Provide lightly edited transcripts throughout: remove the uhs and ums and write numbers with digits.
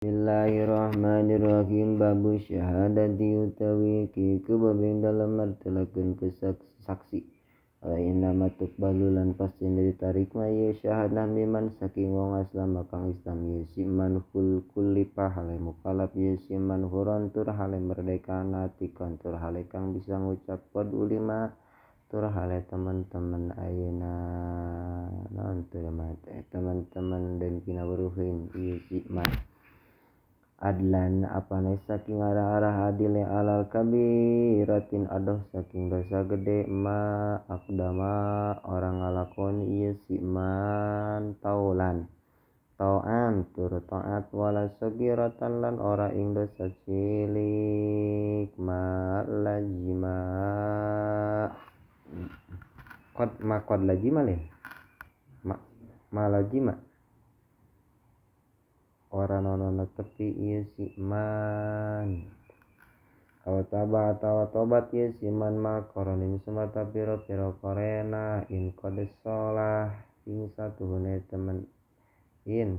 Bismillahirrahmanirrahim. Babu syahadati utawi kebabing dalam martelakeun saksi. Aina matuk balulan pasti ditarik maya syahadah miman saking wong aslam kang Islam ye siman kulli pahale mukalaf ye siman huron tur hale merdeka natikon tur hale kang bisa ngucap pod ulima tur hale teman-teman ayeuna non tur mate teman-teman dan kinaburuhin ieu siman adlan apane saking arah-arah adile alal kabiratin adoh saking dosa gede ma akdama orang ngalakon ieu siman taulan ta'an tur ta'at wala sagiratan lan ora ing dosa cilik ma lajima kod lajima len ma lajima ora nono tepi ieu siman awataba atawa tobat ieu siman ma koronin sumata piro-piro korena in kode sholah ing satuhune temen in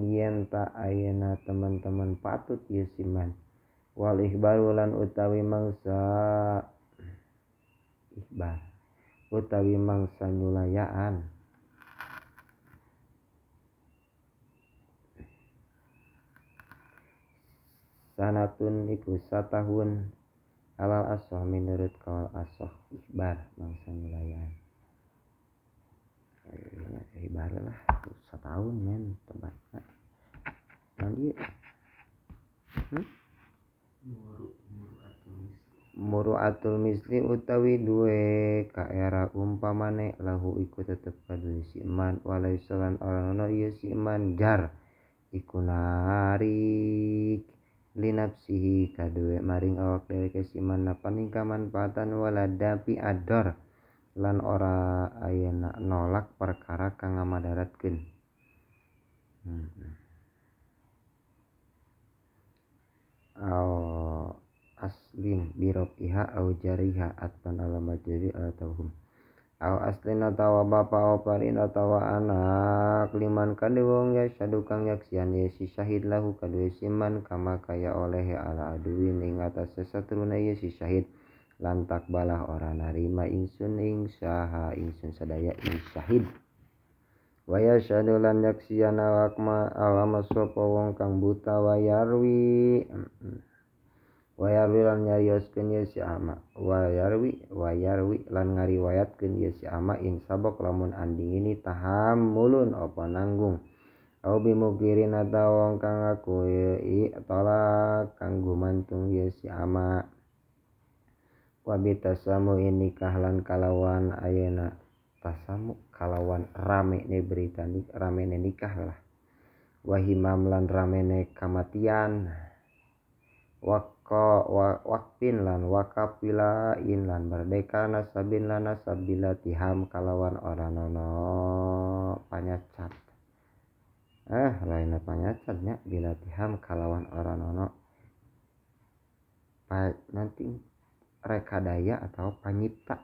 yen ta ayena teman-teman patut ieu siman wal ikhbaru lan utawi mangsa nyulayaan sanatun iku satahun alal asoh menurut kaul asoh ikhbar mangsa nyulayaan ikhbar lah setahun men tebakna nan ieu muru'atul misli utawi duwe kaera umpamane lahu iku tetep kaduwe siman walaisalan orang ono ieu siman jar iku narik linapsihi kaduwe maring awak dhewe kesiman paningka manfaatan wala dapi ador lan ora ayana nolak perkara kang ngamadaratkeun aslin birok iha au jariha atpan alamat jadi atauhum au aslin atawa bapa au parin atawa anak liman kade wong ya syadukang yaksian ye si syahid lahu kadue siman kama kaya oleh ala aduin ing atas sasatruna ye si syahid lantak balah ora narima ingsun ing saha ingsun sadaya ing syahid waya syadulan yaksian awakma alama sapa wong kang buta wayarwi lan nyarioskeun ye si ama wayarwi lan ngariwayatkeun ye si ama in sabok lamun anding ini tahammulun apa nanggung au bimukirin atawa wong kang ngaku ye tolak kang gumantung ye si ama wabitasamu nikah lan kalawan ayana tasamu kalawan ramene berita ramene nikah lah wahimam lan ramene kamatian wakpin lan wakaf wilain lan merdeka nasabin lan nasab bila tiham kalawan ora nono panyacat lain panyacatnya bila tiham kalawan ora nono nanti rekadaya atau panyipta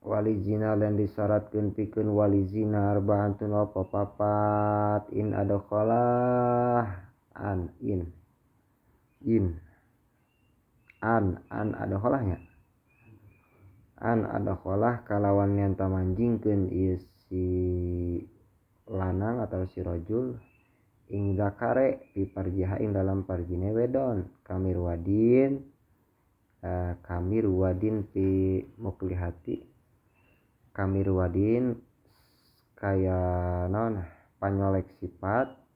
wali zina lan disyaratkeun pikeun wali zina arbaantun apa papat in adakhalah an adakhalahnya an adakhalah kalawan yang tamanjingkeun ieu si lanang atau si rajul ing zakare fi parjiha ing dalam parjine wedon kamir wadin fi muklihati kamir wadin kaya non panyolek sifat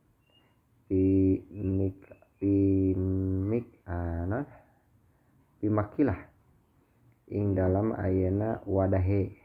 pimakilah ing dalam ayana wadahe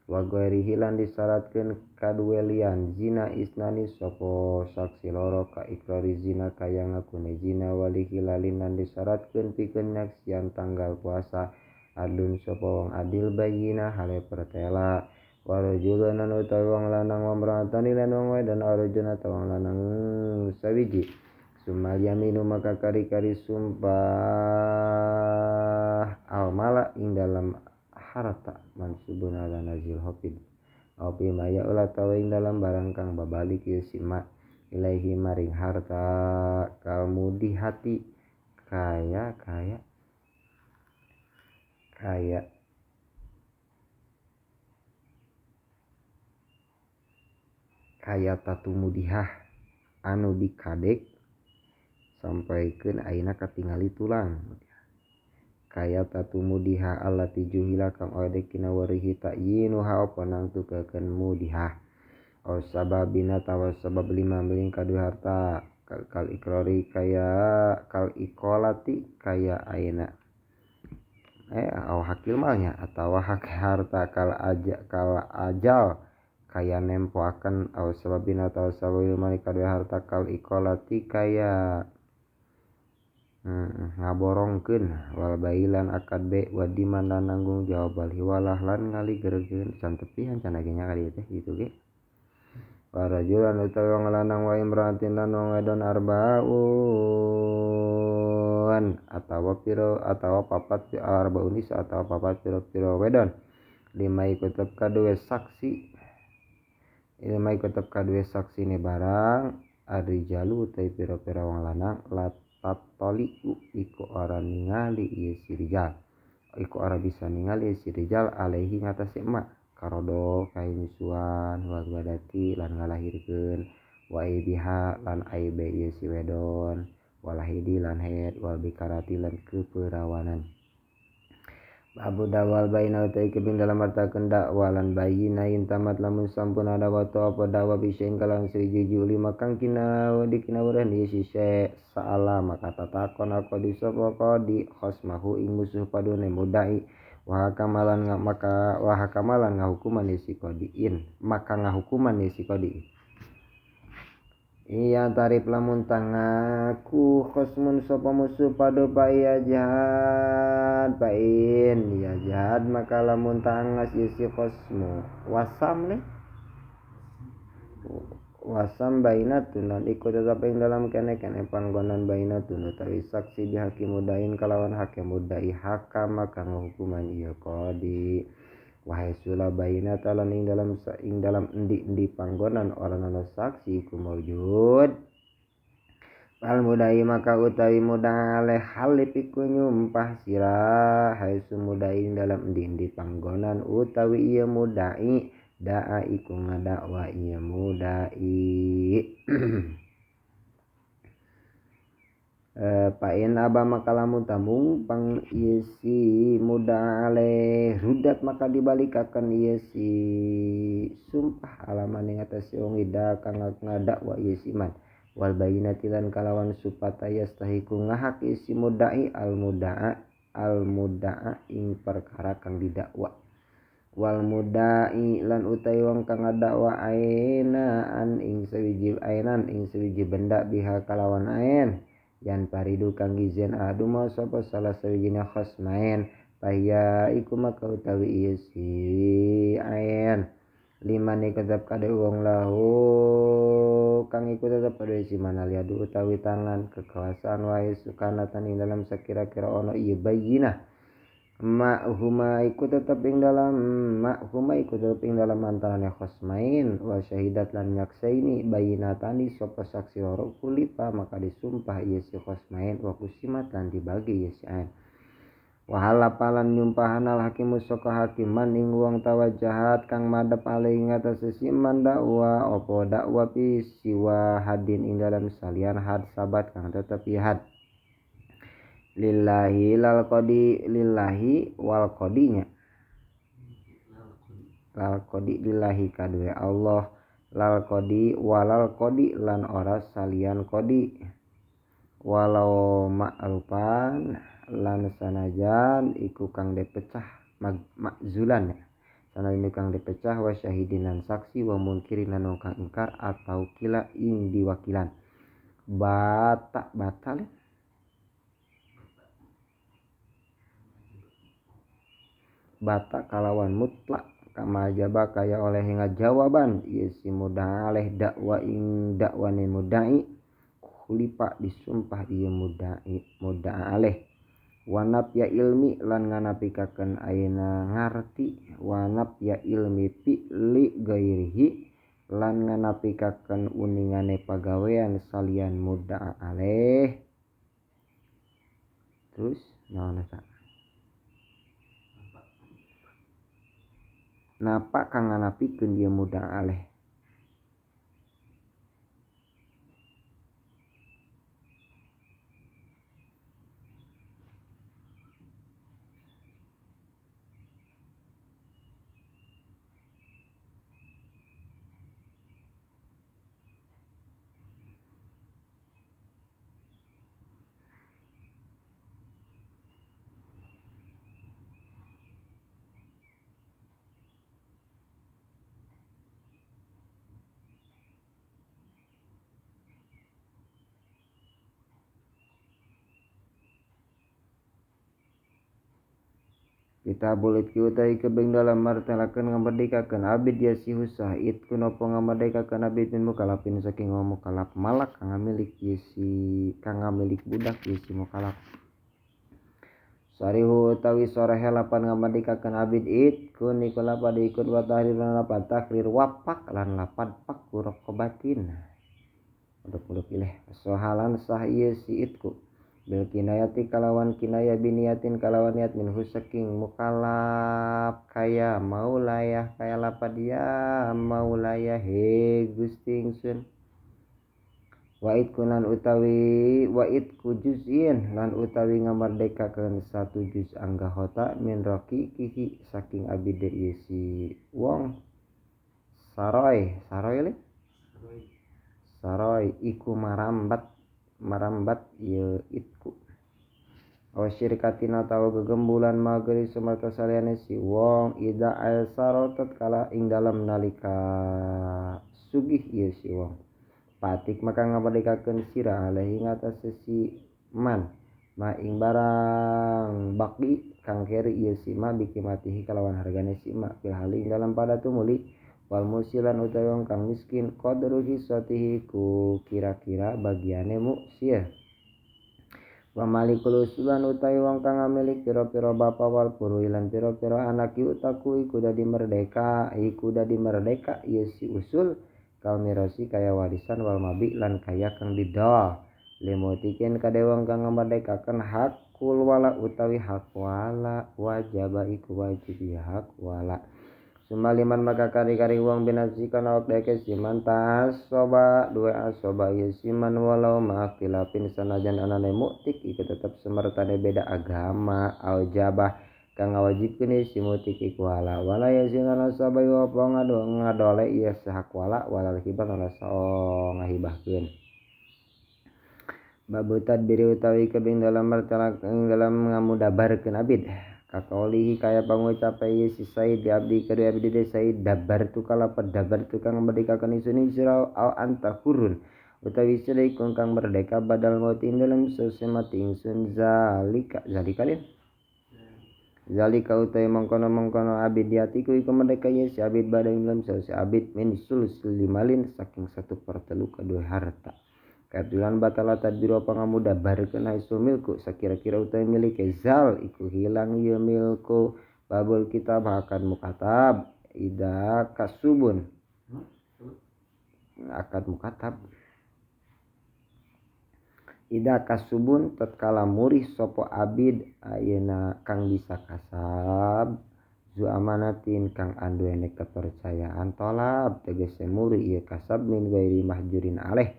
wa ghairihi lan disyaratkeun kadue lian zina isnani sapa saksi loro ka ikrari zina kaya ngakune zina wali hilalin lan disyaratkeun pikeun nyaksian tanggal puasa adun sapa wong adil bayina hale pertela warajulun lan utawi wong lanang wamraatani lan wong wedon arujun atawa wong lanang sawiji sumal yaminu maka kari-kari sumpah al mala ing dalam harta mansubun ala nazil hafid Opi maya ulah tawing dalam barang kang babalik ieu si ma ilaihi maring harta kalmudi hati kaya tatumudihah anu dikadek sampaikeun ayeuna katingali tulang kaya tatumudiha allati juhila kang odek tina warihi ta'yinuha apa nangtukeun mudihah au sababina tawa sabab lima meling kadu harta kal ikrori kaya kal ikolati kaya ayeuna au hakil malnya atawa hak harta kal ajal kaya nempoaken au sababina tawa sabab lima meling kadu harta kal ikolati kaya ngaborongkeun wal bailan akad be wadiman lan nanggung jawab wal hiwalah lan ngaligerkeun santepihan can agenya kali teh gitu ge warajulan utawi wong lanang wa imraatin lan wong wedon arbaun atawa papat arbaun nisa atawa papat pira-pira wedon limai kutub kadue saksi ne barang arijalu utawi pira-pira wong lanang tatoliku iku ora ningali ieu si rijal iku ora bisa ningali si rijal alaihi ngatasi emak karodo kain nyusuan wal badati lan ngalahirkeun wa ibiha lan aibe ieu si wedon walahidi lan haid wal bikarati lan keperawanan Abu dawal baina utai kebing dalam artakeun dakwa lan bayina intamat lamun sampun ada waktu apa dakwa bisain kalang sejiju lima kang kina dikinawuran ieu si saala maka tatakon aku di sapa di khosmahu ing musuh padune mudai wahakamalan ngahukuman ieu si qadiin maka ngahukuman ieu si qadiin iya tarif lamun tangaku khosmun sapa musuh padu paya jahat pain ya jahat maka lamun tangas isi khosmu wasam bainatun lan ikut tetap ing dalam kene panggonan bainatun utawi saksi dihakim mudain kalawan hakim mudai hakam maka hukuman iya qadi wahai sula baina talan ing dalam endi panggonan orang ana saksi iku maujud al mudai maka utawi mudale halip iku nyumpah sirah hai sumudai ing dalam endi panggonan utawi ieu mudai daa iku ngadakwa ieu mudai pain aba maka lamun tambung pang ieu si mudale rudat maka dibalikaken ieu si sumpah alaman ing atas wong ida kang ngadakwa ieu si man wal bayinati lan kalawan supata yastahiku ngahak ieu si mudai al mudaa ing perkara kang didakwa wal mudai lan utai wong kang ngadakwa ainan ing sewiji benda biha kalawan ain yan paridu kang gizen adu mau sapa salah sawijina khosmain paya iku maka utawi ieu si ain liman ikutap kade wong lahu kang iku tetep kade si manaliadu utawi tangan kekuasaan wae sukanatan ing dalam sekira-kira ono ieu bayinah huma iku tetep ing dalam antarane khosmain wa syahidat lan nyaksaini bayinatani sapa saksi loro kulipa maka disumpah ieu si khosmain wa kusimat lan dibagi ieu si ain wa halapalan nyumpahanal hakimu saka hakiman ing wong tawajahat kang madhep alih ing atas si man dakwa apa dakwa pi siwa hadin ing dalam salian had sabat kang tetep had lillahi lal qadi lillahi wal qadinya lal qadi lillahi kadue Allah lal qadi walal qadi lan ora salian qadi walau ma'rufan lan sanajan iku kang dipecah makzulan sanajan kang dipecah wa syahidin lan saksi wa munkirin lan kang ingkar atau kila ing diwakilan batal bata kalawan mutlak kama jaba kaya oleh hingga jawaban ieu si mudaleh dakwa ing dakwane mudai kulipa disumpah ieu mudai aleh wanap ya ilmi lan nganapikaken ayeuna ngarti wanap ya ilmi li gairihi lan nganapikaken uningane pagawean salian muda aleh. Terus naon eta napa kang nganapikeun dia muda aleh. Kita boleh kiutai kebeng dalam martelakeun ngamerdekakeun abid ya si husah it kunopo ngamerdekakeun abid min mukalafin saking mukalaf malak kang ngamilik budak ye si mukalaf. Sarihu utawi sorehe lapan ngamerdekakeun abid it kun iku lapad ikut wa tahrir lan lapad takrir wapak lan lapad pak raqabatin. Untuk ileh sohalan sah ieu si itku bil kinayati kalawan kinaya biniatin kalawan niat min saking mukalaf kaya maulayah kaya lapad ya maulayah he Gusti ingsun wa'id kunan utawi wa'id ku juz'in lan utawi ngamerdekakeun satu juz anggahota min raqiqihi saking abide ieu si wong saroy iku marambat ieu itku syirkatin atau gegembulan mageri sumarta saliyane si wong ida al sarotat kala ing dalam nalika sugih ieu si wong patik maka ngabadekakeun sira alaihi ngatasi si man ma ing barang bakdi kang keri ieu si ma bikimatihi kalawan hargane si ma fil hali ing dalam pada tumuli wal musilan utawi wong kang miskin qadru hisatihi ku kira-kira bagiane muksir wa malikul usulan utawi wong kang ngamilik pira-pira bapa wal puru lan pira-pira anak utaku iku dadi merdeka ieu si usul kal mirasi kaya warisan wal mabi lan kaya kang didol limutikin kade wong kang ngamerdekakeun hakul wala utawi hak wala wajaba iku wajib ya hak wala sumaliman maka kari-kari wong binafsi kana awak deke siman tas soba dua asoba ieu siman walau ma'khilafin sanajan anane mutik iku tetep semertane beda agama au jabah kang ngawajibkeun si mutik iku wala ya sinana sabai wa ngadole ieu sahak wala hibah lan ngahibahkeun babu tadbiri utawi kebing dalam ngamudabarkeun abid kakaulihi kaya pangucap ieu si Said di abdi kedua abdi de Said dabar tu kalapat dabar tu kang merdekakeun ingsun sira au anta hurun utawi sira iku kang merdeka badal mauti dalam sause mati ingsun zalika utawi mengkono abid diatiku iku merdeka ieu si abid badal dalam sause abid min sulsul limalin saking 1/3 kedua harta Kebetulan batala tadbiro pangamuda barkeun haisul milku sakira-kira utawi milik zal iku hilang ieu milku babul kitab akan mukatab ida kasubun akad mukatab ida kasubun tatkala murih sopo abid ayeuna kang bisa kasab zu amanatin kang anduene kepercayaan tolab tegese murih ieu kasab min gairi mahjurin aleh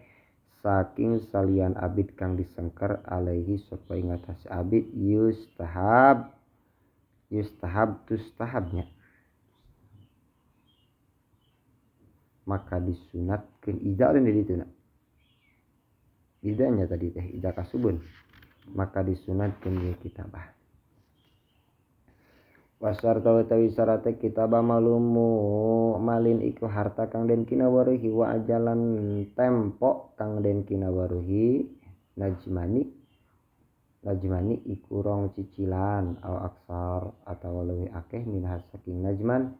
saking salian abid kang disengker alaihi sapa ing atas abid yustahabnya maka disunatkeun idzalin di ditu idanya tadi teh ida kasubun maka disunatkeun ieu kitabah wasar utawi syarat kitabah malumu malin iku harta kang den kinawaruhi wa ajalan tempo kang den kinawaruhi najmani iku rong cicilan au aksar atau leuwih akeh minha saking najman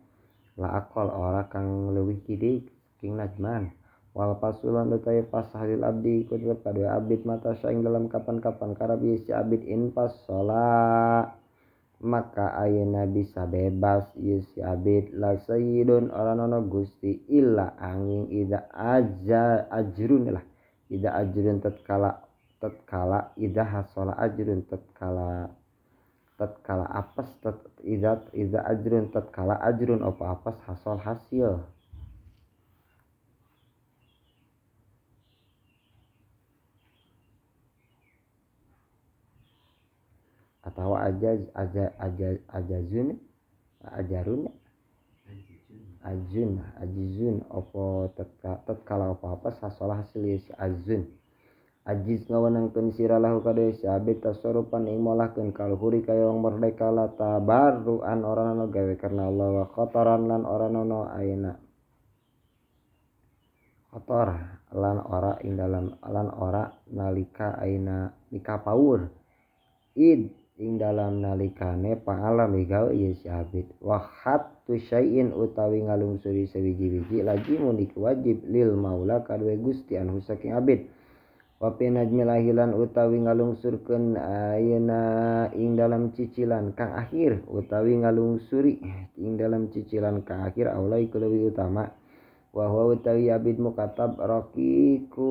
la aqal ora kang leuwih kidik saking najman wal pasulan utai pas halil abdi ikut tetap kadua abid mata saing dalam kapan-kapan karabi si abid in pas sholat maka ayeuna bisa bebas ieu si abid la sayyidun orang nono gusti illa angin ida aja ajrun lah ida ajrun tatkala ida hasola ajrun tatkala apes ida ajrun tatkala ajrun apa apes hasol hasil atau ajazun ajarun ajizun opo tatkala apa apes hasol hasil azun ajiz ngawenangkeun sira lahu kadue si abid tasarupan ing molahkeun kaluhuri kaya wong merdeka la tabarruan orana gawe karna Allah wa khataran lan orana ayeuna kotor lan ora ing dalam lan ora nalika ayeuna mikapaur id ing dalam nalikane pangalaman gawe ieu si abid wa hattu syai'in utawi ngalungsuri sawiji-wiji lagi mun wajib lil maula kadue Gusti anu saking abid wapi najmi lahilan utawi ngalungsurkeun ayeuna ing dalam cicilan kang akhir utawi ngalungsuri ing dalam cicilan kang akhir aulai leuwih utama wa huwa utawi abid mukatab raqiqu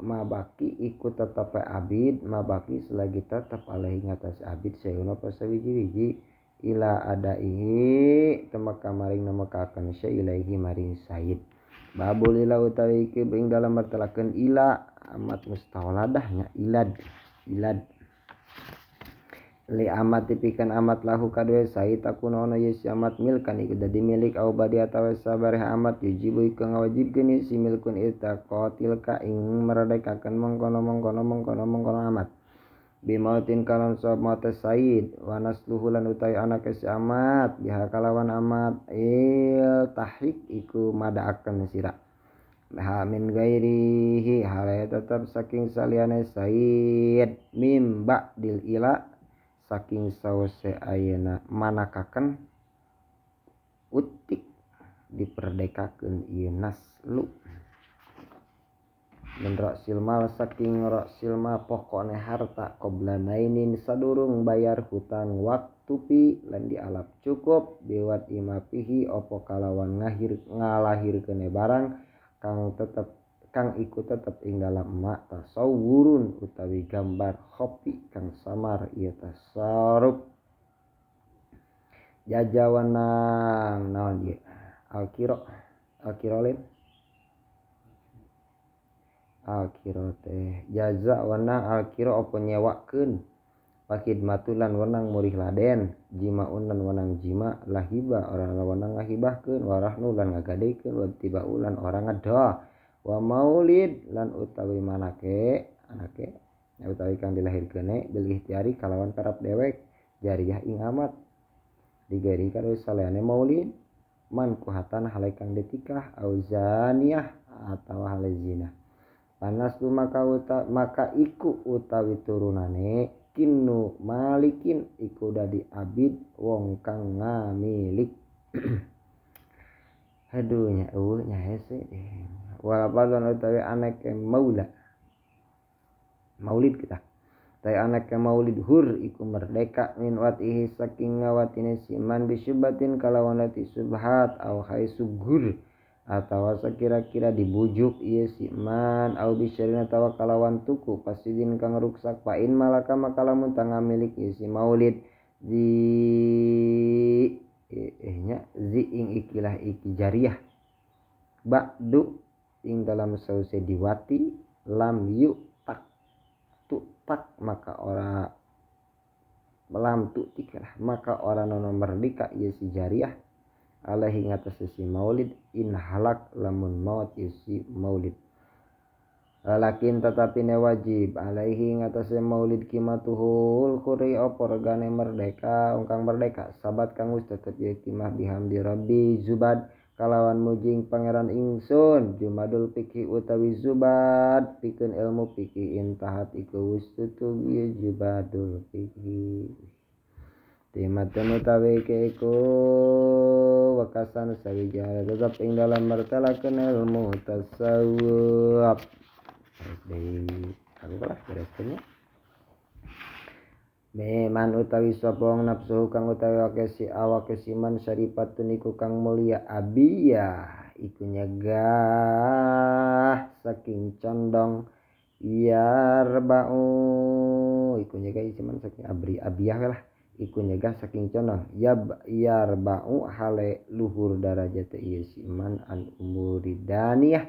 mabaki iku tetep abid mabaki selagi tetep alaihi ngatas abid sayuna pasawiji-wiji ila adaihi temaka maring namakaken sy ilaihi maring said babul ila utawi iki ing dalam martelakeun ila amat mustauladahnya ilad li amat tipikan amat lahu kadue said takunono ye si amat milkan iku dadi milik au badi atawa sabareh amat yujibu iku ngawajibkeun si milkun itaqatil ka ing merdekakeun mengkono amat bimautin kalam sob mata said wa nasluhu lan utawi anake si amat biha kalawan amat tahik iku madaakeun sira ha min gairihi halaya tetap saking saliyane said mimba dil ila saking sause ayeuna manakaken utik diperdekakeun ieu naslu min ra'sil mal saking ra'sil mal pokone harta qabla nainin sadurung bayar hutang waktu pi lan dialap cukup biwat imapihi opo kalawan ngalahirkeun barang kang iku tetep ing dalam mak tasawurun utawi gambar khopi kang samar ieu tasarruf jajawanang naon ieu alkirolen alkiro teh jaza wenang alkiro apa nyewakeun pakidmatulan wenang murih laden jimaun lan wenang jima lahiba orang wenang ngahibahkeun warahnu lan ngagadekeun wa tibaulan orang ngada wa maulid lan utawi anake utawi kang dilahirkeun bil ikhtiari kalawan karep dewek jariah ing amat digeri karo salehane maulid man kuhatan halai kang detikah au zaniyah atawa halai zina panas tu maka iku utawi turunane kinu malikin iku dadi abid wong kang ngamilik aduh nya hese walapadan utawi anake maulid kita tay anake maulid hur iku merdeka min watihi saking ngawatine siman bisyubatin kalawan lati subhat au haisugur atawa sakira-kira dibujuk ieu si man au bisyarina tawa kalawan tuku pasidin kang ruksak pain malaka makalamun tang milik ieu si maulid zi ing ikilah iki jariah ba'du ing dalam sause diwati lam yu tak maka ora lam tu tiklah maka ora nono merdeka ieu si jariah alaihi ngatas si maulid in halak lamun maut isi maulid lakin tetapi ne wajib alaihi ngatas maulid kimatuhul khuri oporgane merdeka ungkang merdeka sabat kang wis tetep ye kimah bihamdi rabbi zubad kalawan mujing pangeran ingsun jumadul fikih utawi zubad pikeun ilmu fikih intahat iku wis tutug ye jubadul fikih Timatan utawi iku wakasan sawijaya tetap ing dalam martalakeun ilmu tasawuf. Dari aku kelas bereskeun nya. Meman utawi sapa nafsu kang utawi awake siman syaripatun iku kang mulia abiyah iku nyegah saking condong yarbau iku nyegah siman saking abiyah lah iku nyegah saking condong yarbau hale luhur darajat ieu siman an umuri daniyah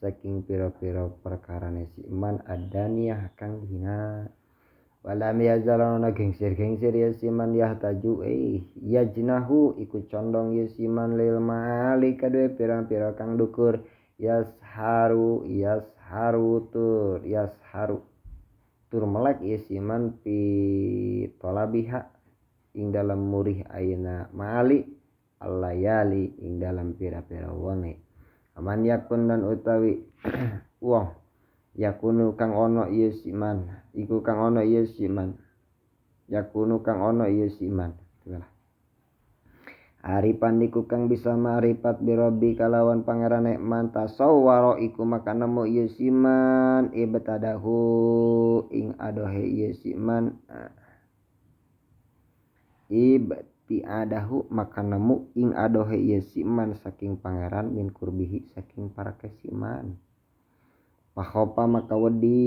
saking pira-pira perkarane siman adaniyah kang hina. Walam yazalana gengsir-gengsir ya siman yahtaju yajnahu iku condong ya siman lil mali kadue pirang-pirang kang dukur yasharu tur melek ya siman pi tolabiha ing dalam murih ayeuna mali allayali ing dalam pira-pira wengi aman yakun dan utawi wong yakunu kang ono ieu siman iku kang ono ieu siman yakunu kang ono ieu siman aripan iku kang bisa ma'rifat birobi kalawan pangerane man tasawwara iku maka nemu ieu siman ibtadahu ing adohe ieu siman ibtiadahu maka nemu ing adohe ieu siman saking pangeran min kurbihi saking para kesiman. Pakhopa maka wedi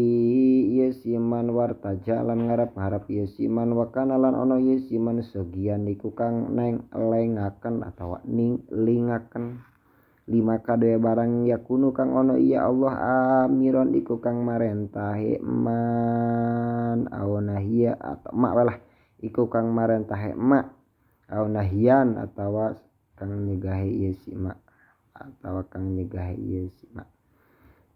ieu siman wartaja lan ngarep-ngarep ieu siman wakana lan ono ieu siman segian niku kang lengaken atawa lingaken lima kadaya barang yakunu kang ono iya Allah amiron iku kang marentahe man aunahia atau mak walah iku kang marentahe mak aunahian atawa kang nyegahe ieu siman atawa kang nyegahe ieu siman.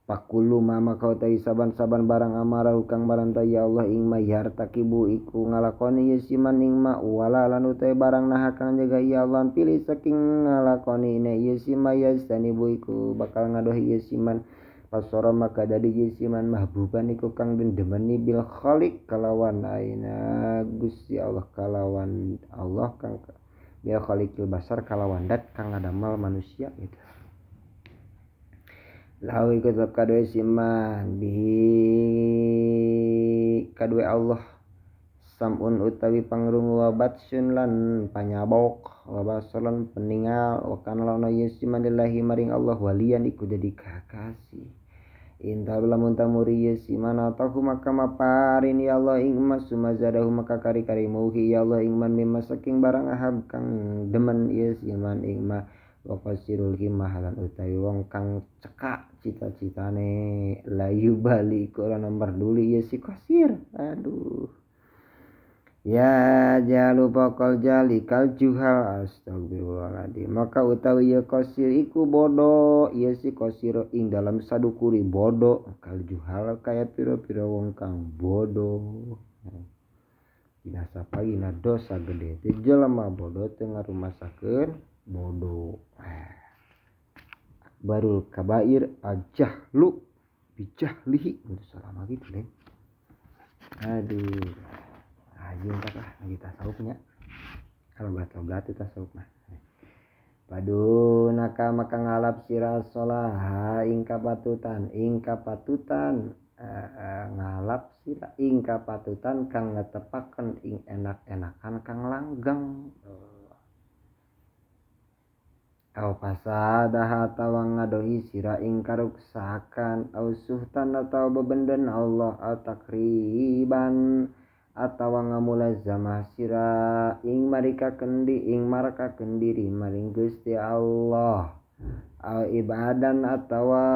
Pakulu mama kau tahi saban-saban barang amarahu kang marantai ya Allah ing ma yartakibu iku ngalakoni ya siman ing ma wala lan utai barang naha kang jaga ya Allah pilih saking ngalakoni ine ya siman ya istanibu iku bakal ngadohi ya siman pasoro maka dadi ya siman mahbuban iku kang dendemeni bil khaliq kalawan aina Gusti Allah kalawan Allah kang bil khaliqil basar kalawan dat kang ngadamal manusia gitu. Lahu iku tetap kadue siman bihi kadue Allah samun utawi pangrungu wa batsun lan panyabok wa basalan peningal wa kana lana yasiman lillahi maring Allah walian iku dadi kakasih inta lamun tamuri yasiman atahu maka maparin ya Allah ing mas sumazadahu maka kari-kari muhi ya Allah ing man mimma saking barang ahab kang demen yasiman ing ma wa qasirul himmah lan utawi wong kang cekak cita-citane layu bali iku ora merduli ya si qasir aduh ya jalu bakal jali kal juhal astagfirullahaladzim maka utawi ya qasir iku bodoh ya si qasir ing dalam sadukuri bodoh kal juhal kaya pira-pira wong kang bodoh binasa pagina dosa gede teh jelema bodoh teu ngarumasakeun bodoh barul kabair ajahlu bijahlihi itu selama gitu deh aduh aja entar lah lagi tasawufnya kalau belat-belat itu tasawuf mah padu naka maka ngalap sirah solah ingka patutan ngalap sirah ingka patutan kang ngetepaken ing enak-enakan kang langgeng au pasadaha atawa ngadohi sira ing karuksakan au suhtan atau bebenden Allah au takriban atawa ngamulai zamah sira ing marika kendi ing maraka kendiri maring Gusti Allah au ibadan atawa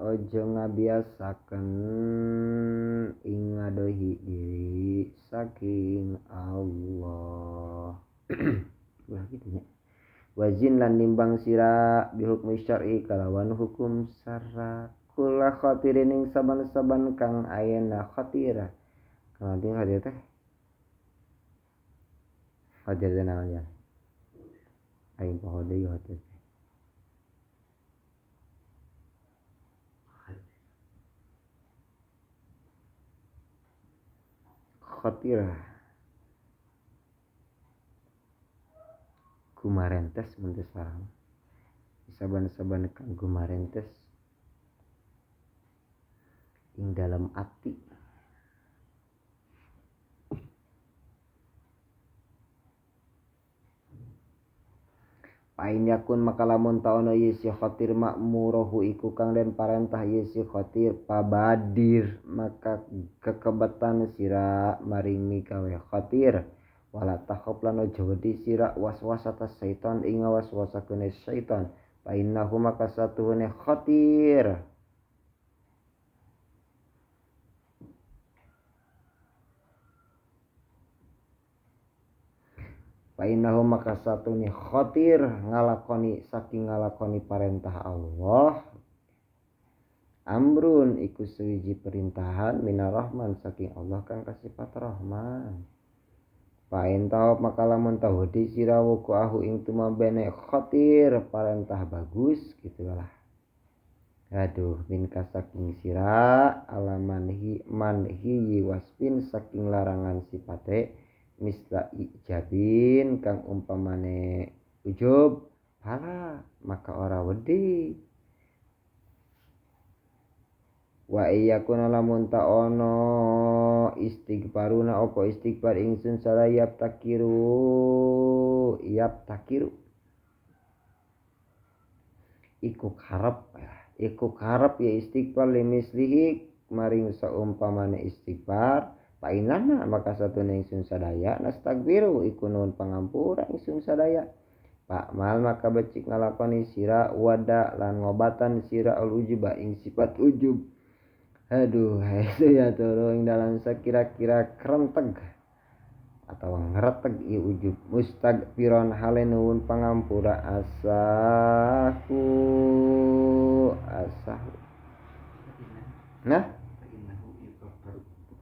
ojo ngabiasaken ing ngadohi diri saking Allah gitu ya wazin lan nimbang sira bihukmi syar'i kalawan hukum syara kula khatirin ing saban-saban kang ayana khatira kang hadir teh hadir teh naon ya aing poho deui hadir khatira gumarentes mun teu sareng saban-saban kang gumarentes ing dalam ati Pain yakun maka lamun taono ieu si khatir ma'muruhu iku kang den parentah ieu si khatir pabadir maka kekebetan sira maring mikawe khatir wala takhop lan aja wedi sira waswas atas syaitan ing waswasakeun syaitan painnahu maka satuhune khatir Painahu maka satunya khatir saking ngalakoni parentah Allah amrun iku sewiji perintahan minar rahman saking Allah kang kasifat rahman pain tau maka lamun tau di sirawu ku ahu ing tumabene khatir parentah bagus gitu lah aduh min saking sira alamanhi manhi wasfin saking larangan sifate misla ijabin kang umpamane ujub pala maka ora wedi wa iyakuna lamun ta'ono istighfaruna opo istighfar ingsun sadaya takiru iku karep ya istighfar limislihi maring saumpamane istighfar painana maka satune ingsun sadaya nastagfiru iku nuhun pangampura ingsun sadaya Pak mal maka becik ngalakoni sira wada lan ngobatan sira al ujuba ing sifat ujub aduh itu ya turu ing dalam sekira-kira kerenteg atau ngereteg i ujub mustagfiron hale nuhun pangampura asahu nah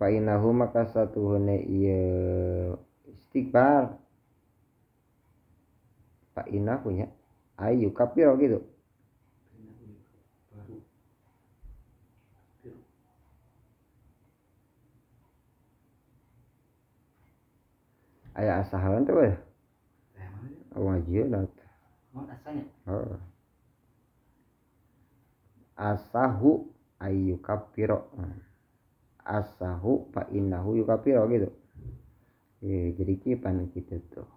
Painahu maka satuhune ieu istighfar Painahu nya ayu kapiro gitu aya asahan tuh ya wajib asanya asahu ayu kapiro asahu fa innahu yukafiro gitu jadi kipan gitu tuh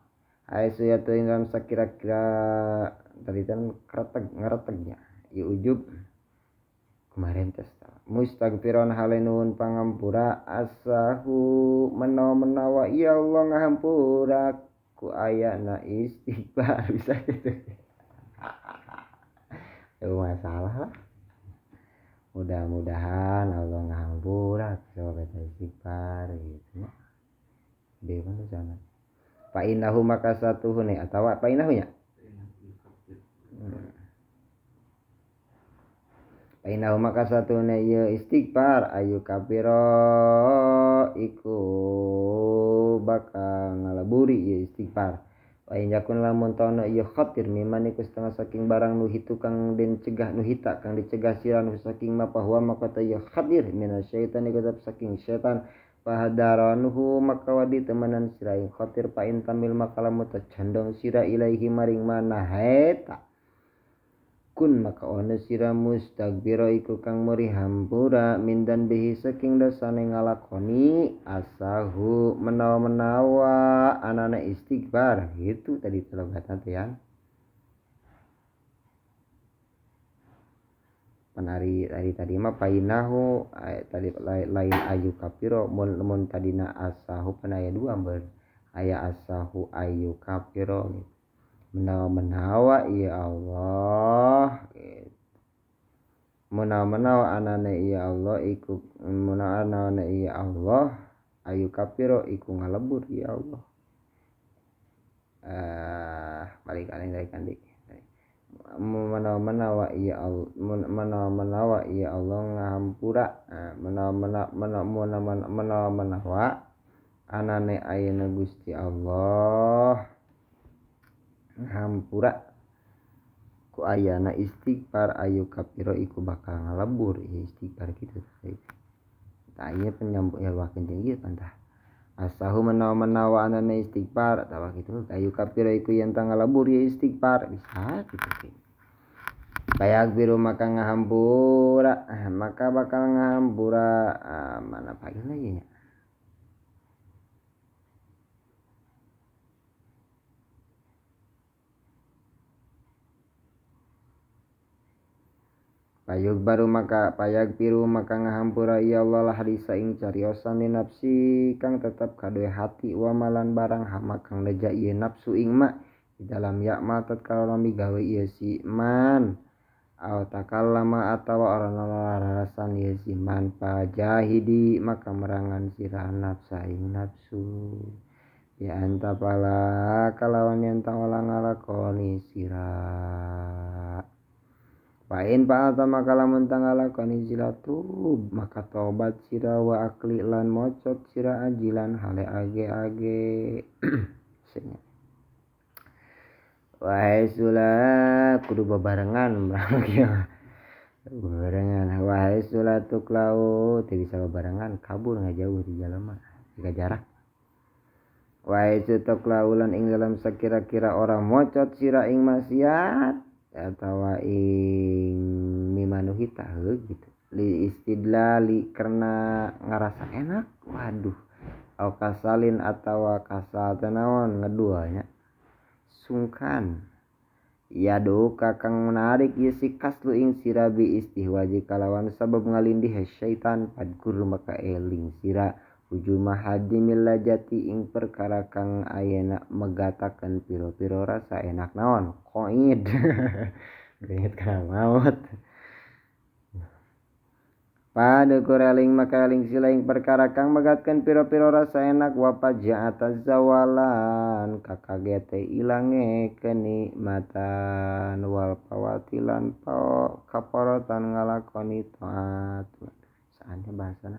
aisu ya tuh dalam sekira-kira tadi kan ngeretegnya ya ujub kemarin tes mustagfiron halenun pangampura asahu menawa ya Allah ngahampura ku ayana istighfar bisa gitu masalah lah mudah-mudahan Allah ngahampura coba kita istighfar gitu ya dia kan sana painahu maka satuhune atawa painahunya painahu maka satune ya istighfar ayu kapiro iku bakal ngalaburi ya istighfar Wain jakun lamun tono iya khatir miman iku setengah saking barang nuhitu kang den cegah nuhita kang dicegah sira nu saking mapahwa maka ta iya khatir minasyaitan iku saking setan pahadaranhu maka wadi temenan sira ing khatir pa intamil maka lamun condong sira ilaihi maring mana heta kun maka ono sira mustagfira iku kang muri hampura mindan bihi saking dosane ngalakoni asahu menawa anana istighfar gitu tadi telogatan ya penari tadi mah painahu tadi lain ayu kapiro mun tadina asahu penaya dua ber aya asahu ayu kapiro gitu menawa ya Allah menawa anane ya Allah iku menawa anane ya Allah ayu kapiro iku ngalebur ya Allah balik kali dari kandik menawa ya Allah menawa ya Allah ngahampura menawa anane ayeuna Gusti Allah hampura ku ayana istighfar ayu kapiro iku bakal ngalebur istighfar gitu tanya penyambung ya wakin tinggi tantah asahu menawa anana istighfar atawa gitu kayu kapira iku yen tangalabur ya istighfar bisa gitu. Kayak biru maka ngahampura maka bakal ngahampura mana pagi lagi ya. Payag biru maka ngahampura ya Allah lah hadisa ing cariosan di nafsi kang tetap kadue hati wa malan barang hama kang leja ieu nafsu ing ma di dalam yakma tatkala nami gawe ieu si man aw takallama atawa orang larasan ieu si man pajahidi maka merangan sirah nafsa ing nafsu ya anta pala kalawan yen tawala ngalakoni sirah. Pain pa'ata maka lamun tangalakoni sira tub maka tobat sira wa akli lan mocot sira ajilan hale age-age. Wahai sula kudu bebarengan bebarengan wahai sula tuklau teu bisa bebarengan kabur ngajauh di jalema jika jarak. Wahai sutok laulan ing dalam sekira-kira orang mocot sira ing maksiat atawa ing mimanuhi tahu gitu li istidlali karena ngerasa enak waduh au kasalin atawa kasal tenawan ngeduanya sungkan ya do kakang menarik yesi kaslu ing sirabi istihwaji kalawan sabab ngalindih syaitan padkur maka eling sira ujuma hadimil lajati ing perkara kang ayana megatakan piro-piro rasa enak naon koid bingit kana maut pada koreling maka eling sila ing perkara kang megatkan piro-piro rasa enak wapaja'ata zawalan kakagete ilange kenikmatan wal pawatilan kaporotan ngalakoni taat saatnya bahasana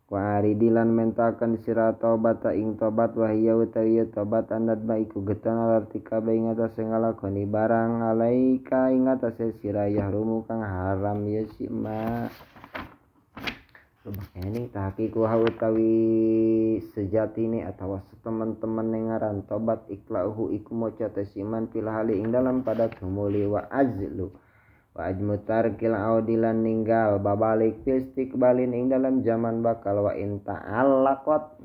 wa aridilan mentakan sira tobat ing tobat wahya utawi tobat andat baiku getan artika ing atase ngalakoni barang alaika ing atase sira yahrumu kang haram ya sima ini tahqiqu utawi sejatine atawa teman-teman nengaran tobat iklahu iku maca tesiman fil hali ing dalam pada tumuli wa ajlu wa ajmutar kil audilan ninggal babalik istiqbalin ing dalam zaman bakal wa inta alaqat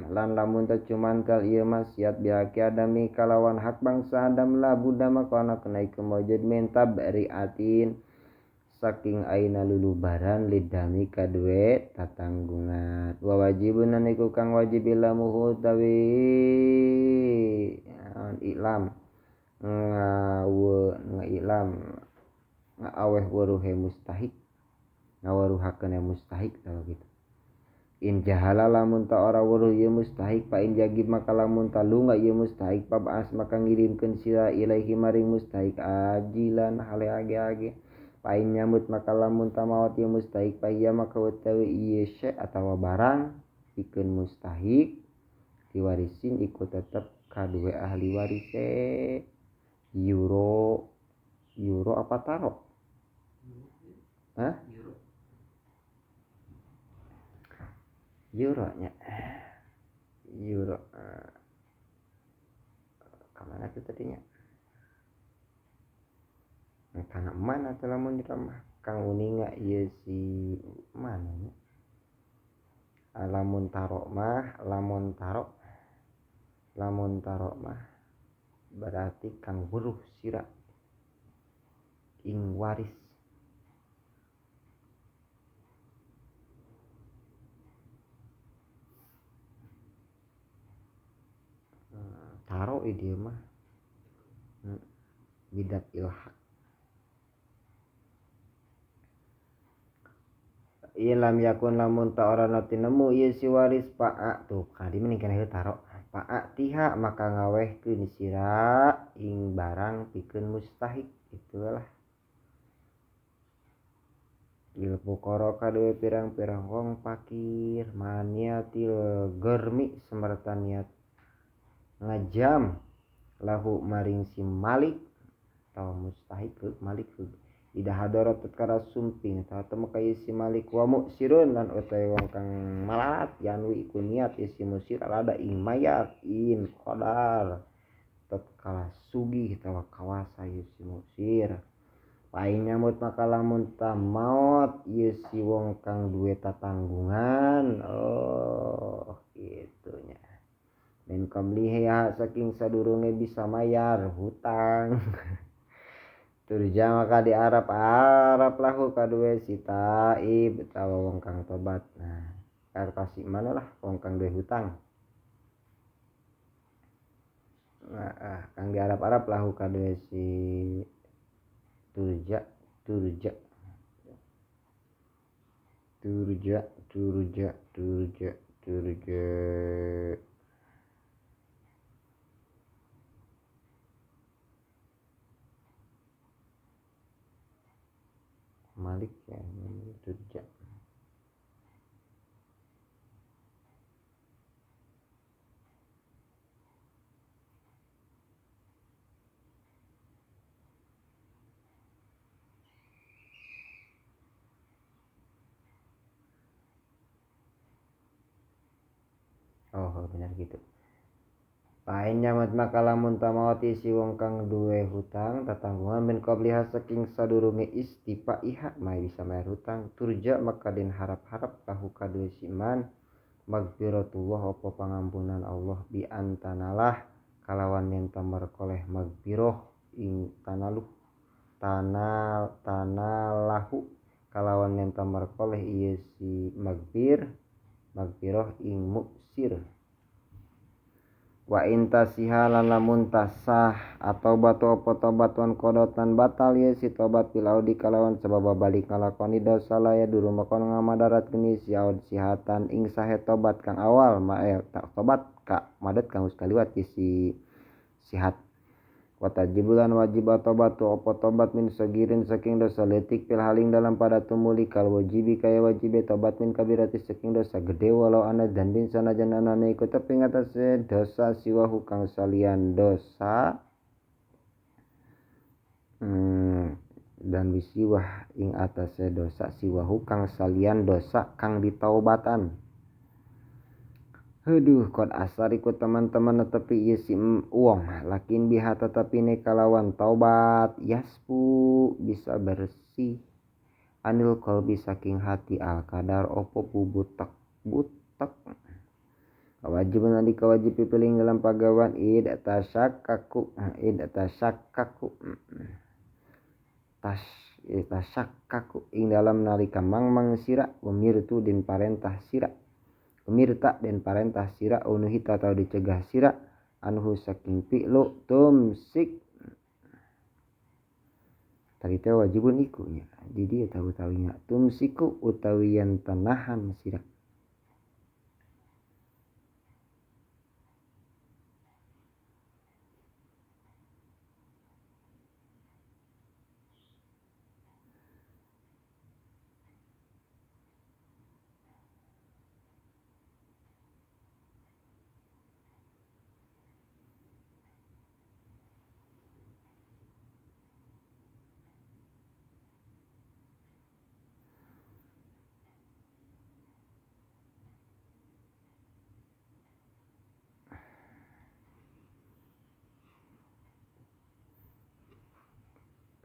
lan lamun teu cuman kal ieu maksiat biaki adami kalawan hak bangsa Adam la buddha makana kena iku mawjud min tabriatin saking aina lulubaran lidami kadue tatanggungan wa wajibun niku kang wajib ilamuhu tawi ilam ngailam ngaweh waruhe mustahik ngawaruhakeun mustahik tawa gitu in jahala lamun ta ora waruh ieu mustahik pa in jagib maka lamun ta lunga ieu mustahik pa baas maka ngirimkeun sira ilaihi maring mustahik ajilan hale age-age pa in nyambut maka lamun ta maot ieu mustahik pa iya maka utawi ieu syai atawa barang pikeun mustahik diwarisin iku tetep kadue ahli warise euro apa taro euro nya euro kemana tuh tadinya karena mana telah menyeramah kang uninga iya si mana nya lamun taro mah berarti kang weruh sira ing waris taro dia mah bidat ilhaq ilam yakun lamun ta ora nati nemu ieu si waris pa'a tuh kadi mending kana taro pa'a tiha maka ngawehkeun sira ing barang pikeun mustahik itulah il fuqara kadue pirang-pirang wong fakir maniatil germi samarta niat ngajam lahu maring si malik atau mustahik malik Ida hadarat tatkala sumping tama kaya si malik wa muksirun lan utawi wong kang malalat yanwi iku niat isi musir alada ing mayar in qadar tatkala sugih tawa kawasa si musir pain nyamut maka lamun maot si wong kang duwe tatanggungan gitunya min qablihi saking sadurunge bisa mayar hutang turja maka diarap-arap lahu kadue si taib utawa wong kang tobat. Nah, kasih mana lah wong kang duwe hutang. Nah, kang diarap-arap lahu kadue si turja Malik ya turja benar gitu. Pain nyamat maka lamun tamawati si wong kang duwe hutang tatanggungan min qabliha saking sadurunge istifa iha mai bisa bayar hutang turja maka den harap-harap lahu kadue si man magfiratullah apa pangampunan Allah bi antanalah kalawan yen tamarkoleh magfirah ing tanalahu kalawan yen tamarkoleh ieu si magfirah ing muksir wa intasiha lan lamun tasah atau batu apa tobatan kodotan batal ya si tobat bil audi kalawan sebab balik ngalakoni dosa laya dulu makon ngamadarat geni si aud sihatan ing sahe tobat kang awal tak tobat ka madat kang sekaliwat si sihat wa tajibulan wajib tobat apa tobat min sagirin saking dosa letik pil haling dalam pada tumuli kal wajibi kaya wajib tobat min kabirati saking dosa gede walau ana dan bin sanajan anane iku tapi ngatasé dosa siwahu kang salian dosa dan bisiwah ing atase dosa siwahu kang salian dosa kang ditaubatan. Haduh kod asar ikut teman-teman tetapi isi uang lakin biha tetapi ne kalawan taubat yaspu bisa bersih anil qalbi saking hati al kadar opo butak wajib nanti kewajib pipiling dalam pagawan id tasyakkaku ing dalam nalika mangmang sira umirtu din parentah sira umirta dan parentah sira unuhita atau dicegah sira anhu saking fi'lu tumsik tadi teh wajibun ikunya jadi tahu-tahunya tumsiku utawi yang tanahan sira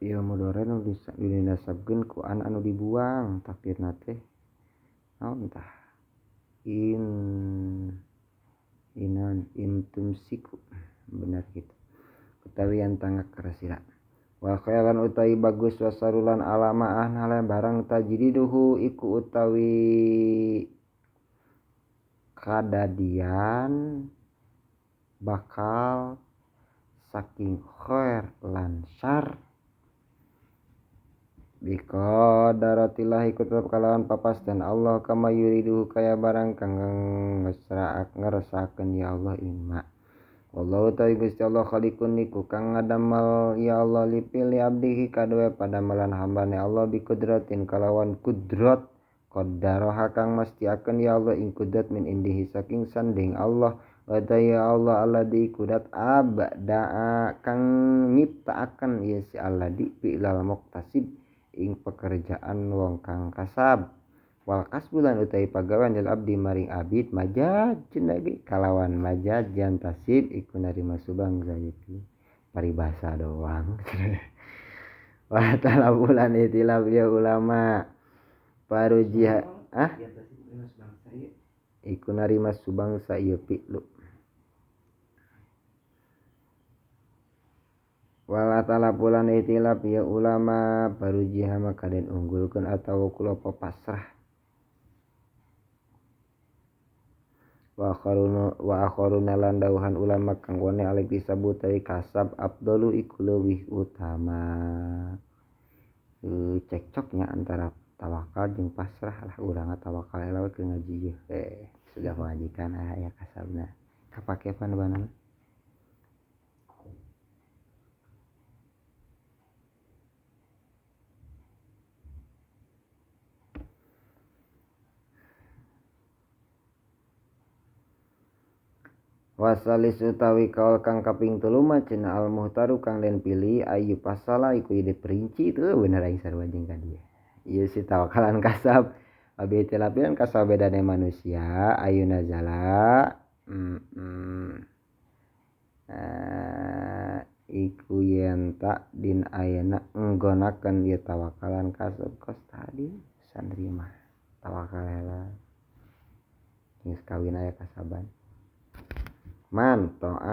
Iya mudore nu dinasabkeun ku anu dibuang takdirna teh naon tah in tumsiku benar gitu utawi yang tangak karasira wa khairan utawi bagus wasarulan alama hale barang tajriduhu iku utawi kadadian bakal saking khair lan syar bika daratilah ikut tetap kalawan papas dan Allah kama yuridu kaya barang kang ngersaakeun ya Allah imma wallahu ta'ala Gusti Allah khaliqun niku kang ngadamal ya Allah lipil abdihi kadue padamalan hambane Allah bi kudratin kalawan kudrat qaddaraha kang mastiakeun ya Allah ing kudrat min indihi saking sanding Allah wa ya Allah alladzi kudat abda kang nyiptaaken ya si alladzi fi'lal muqtasib ing pekerjaan wong kang kasab wal kasbulan utawi pagawean lil abdi maring abid majad cenah kalawan majad jantasib iku narima subang zayati paribasa doang. Wa ta'ala bulan itilaf ya ulama parujiha iku narima subangsa ieu pi'lu. Wala ta'ala bulan itilaf ya ulama parujiha maka den unggulkeun atawa kulopo pasrah. Wa akharuna lan dawuhan ulama kang wone alik disebut kasab afdalu iku leuwih utama. Cekcoknya antara tawakal jeung pasrah lah urang tawakal lawe ke ngaji sudah mengajikan aya kasabna kapake paneubanana. Wasalis utawi kaul kang kaping 3 mah cenah al muhtaru kang den pilih ayu pasala iku ide perinci itu bener aing sarua jeung ka dieu. Ieu si tawakalan kasab abi tilapian kasab bedane manusia ayeuna zala iku yen tak din ayeuna nggonakeun ieu tawakalan kasab kos tadi sanerima tawakal heula geus kawin aya kasaban. Man taat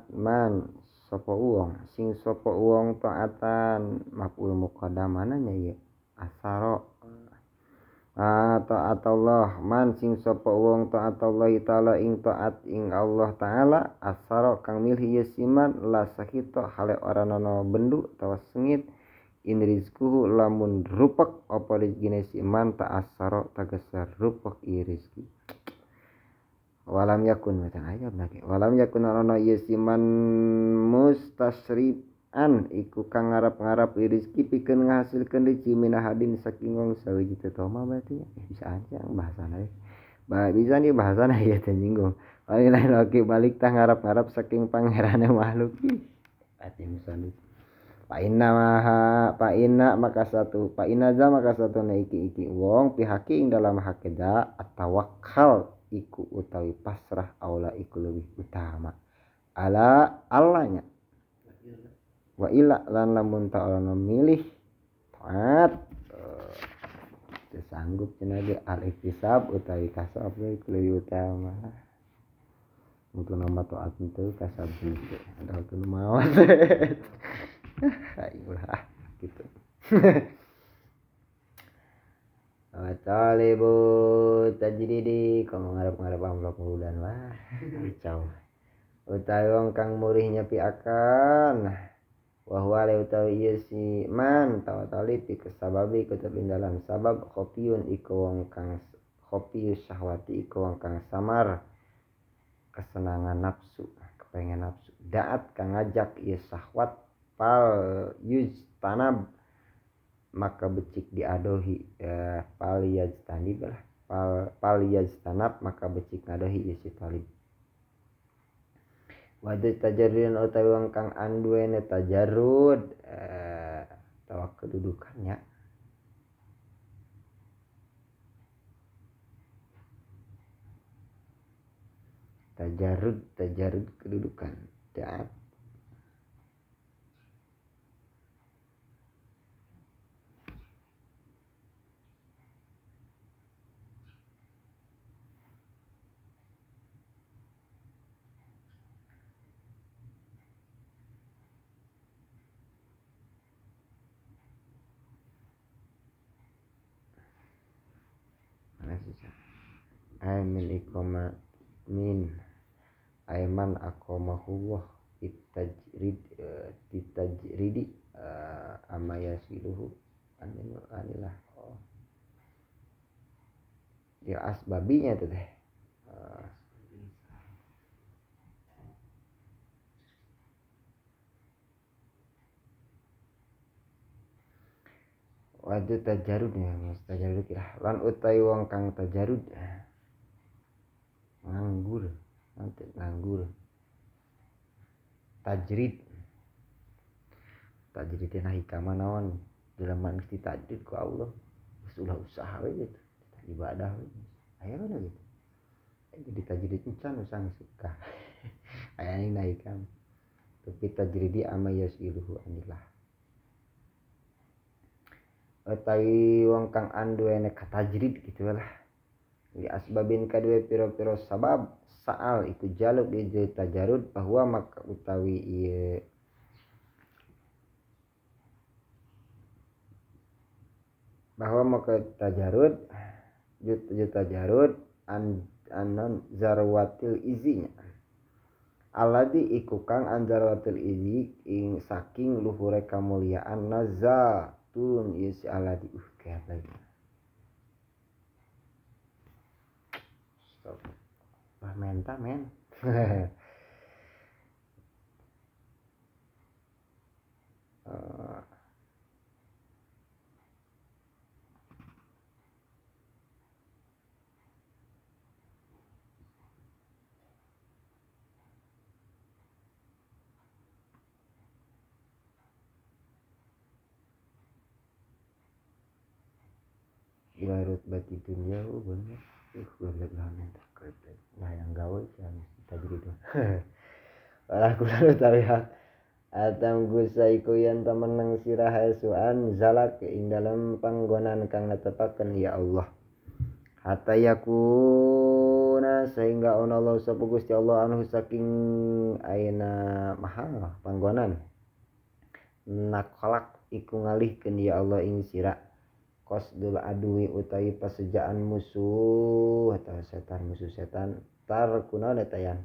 man sapa uang sing sapa uang taatan maf'ul muqaddam mananya ya asaro taat Allah man sing sapa uang taat Allah taala ing taat ing Allah taala asaro kang milih ieu siman la sakita hale ora ana bendu tawa sengit in rizquhu lamun rupek apa rezekine siman ta asaro tegese rupek ieu rezeki. Walam yakun macam ayat lagi. Walam yakun ana ieu siman mustasriban iku kang ngarap-ngarap rezeki pikeun ngahasilkeun rezeki minahadin saking wong sawiji tetoma berarti bisa aja bahasana. Bisa nih bahasana ya teh nyinggung. Lain lagi balik tah ngarap-ngarap saking pangerane makhluk. Ati misalnya. Pa inna maka satu na iki wong pihaki ing dalam hakeda atawakkal iku utawi pasrah aula iku lebih utama ala Allahnya wa ila lan lamun ta'ala milih taat sanggup cenah ge al iktisab utawi kasab iku lebih utama mutu nama taat itu kasab itu ada kudu maot ayolah gitu. Talibu tajridi kalau ngarep-ngarep amplop bulan wah kacau utawi wong kang murih nyepi akan wa huwa la utawi ieu si man tawatali fi sababi ketabindalan sabab khofiyun iku wong kang khofiyus syahwati iku wong kang samar kesenangan nafsu kepengen nafsu daat kang ngajak ieu syahwat pal yujtanab maka becik diadohi paliyajtanab maka becik ngadohi isi talib. Wadu tajarrudin utawi wong kang anduene tajarrud tawa kedudukannya tajarrud kedudukan daat min ikoma min aiman akomahullah ditajridi amayasiluhu anilah dia asbabinya itu teh wadu tajarud ya mas tajarud lan utai wong kang tajarud nganggur tajrid tajrid teh hikmah naon jelema geus ditajrid ku Allah ulah usaha we gitu ibadah we aya kan gitu jadi tajrid can usang suka aya ning hikam tapi tajridi ama yasiluhu anillah utawi wong kang andu enek tajrid gitu lah di asbabin kadue piro-piro sabab saal iku jaluk ieu tajarud bahwa maka utawi ieu bahwa maka tajarud anon zarwatil izinya alladzi iku kang anzarwatil izi ing saking luhure kamuliaan nazatun is alladzi kayak lagi stop menta men ila rutbati dunya bener bener banget nah yang gawe yang tajrid itu Walah kula tarihat atam gusaiku yang temeneng sirah esuan zalak ing dalam panggonan kang netepaken ya Allah hatta yakuna sehingga ono Allah sapa Gusti Allah anhu saking ayeuna mahal panggonan nakolak iku ngalihkeun ya Allah ing sira qasdul adui utawi pasejaan musuh atau musuh setan tarkuna datayan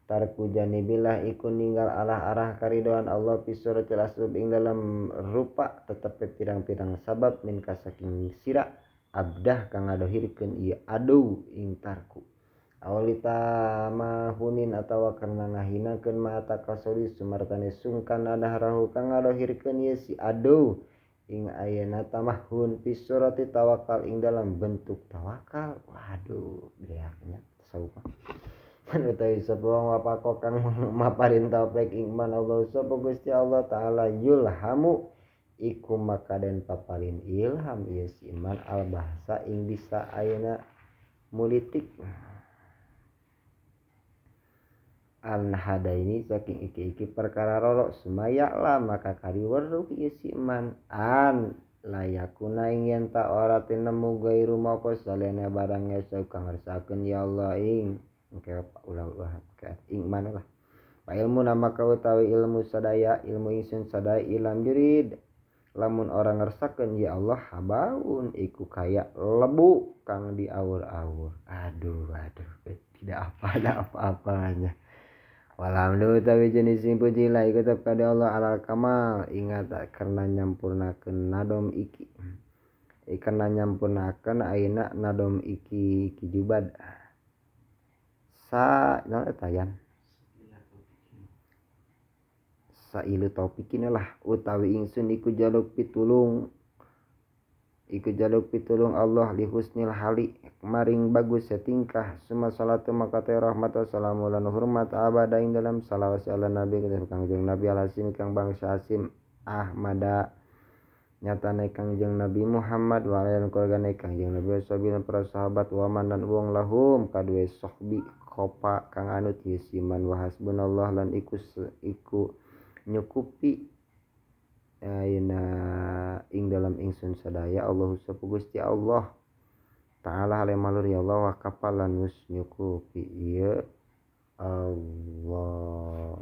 tarku janibillah iku ninggal arah karidoan Allah fi suratil asbab ing dalam rupa tetep pirang-pirang sabab min kasaking sira abdah kang ngadohirkeun ieu adu ing tarku awalita mahunin atawa karena ngahinakeun mata kasori sumartane sungkan adahrahu kang ngadohirkeun ieu si adu ing ayeuna tamahun fi surati tawakal ing dalam bentuk tawakal waduh beaknya tasawuf utawi sapa wong wapako kang maparin taufik iman Allah sapa Gusti Allah taala yulhamu iku maka den paparin ilham ieu si iman al bahasa ing bisa ayeuna mulitik an hadaini saking iki perkara roro sumaya lah maka kariweruh ieu si iman an layakuna ing yen ta ora tinemu gairu moko salena barang esa kang ngersakaken ya Allah ing engke ulah ing mana lah wa ilmu nama ka utawi ilmu sadaya ilmu ingsun sadaya ilam jurid lamun orang ngersakeun ya Allah habaun iku kaya lebu kang diawur-awur aduh tidak ada apa-apanya walhamdulillah utawi jenis sing puji la iku tetep kada Allah alal kamal ingat karena nyampurnakeun nadom iki karena nyampurnakeun ayeuna nadom iki jubad sa tayan sa ilu taufikin lah utawi ingsun iku jaluk pitulung Allah li husnil hali maring bagus setingkah summa salatu maka ta rahmat wassalamu lan hormat abada ing dalam salawat ala nabi kangjeng nabi al hasim kang bangsa hasim ahmada nyatane kangjeng Nabi Muhammad wa alihi keluargane kangjeng Nabi sahabat para sahabat wa manan wong lahum kadue sohbi khopa kang anut yesiman wa hasbunallah lan iku nyukupi ayeuna ing dalam ingsun sadaya Allahu sapa Gusti Allah taala hale malur ya Allah wa kapalan wis nyukupi ieu Allah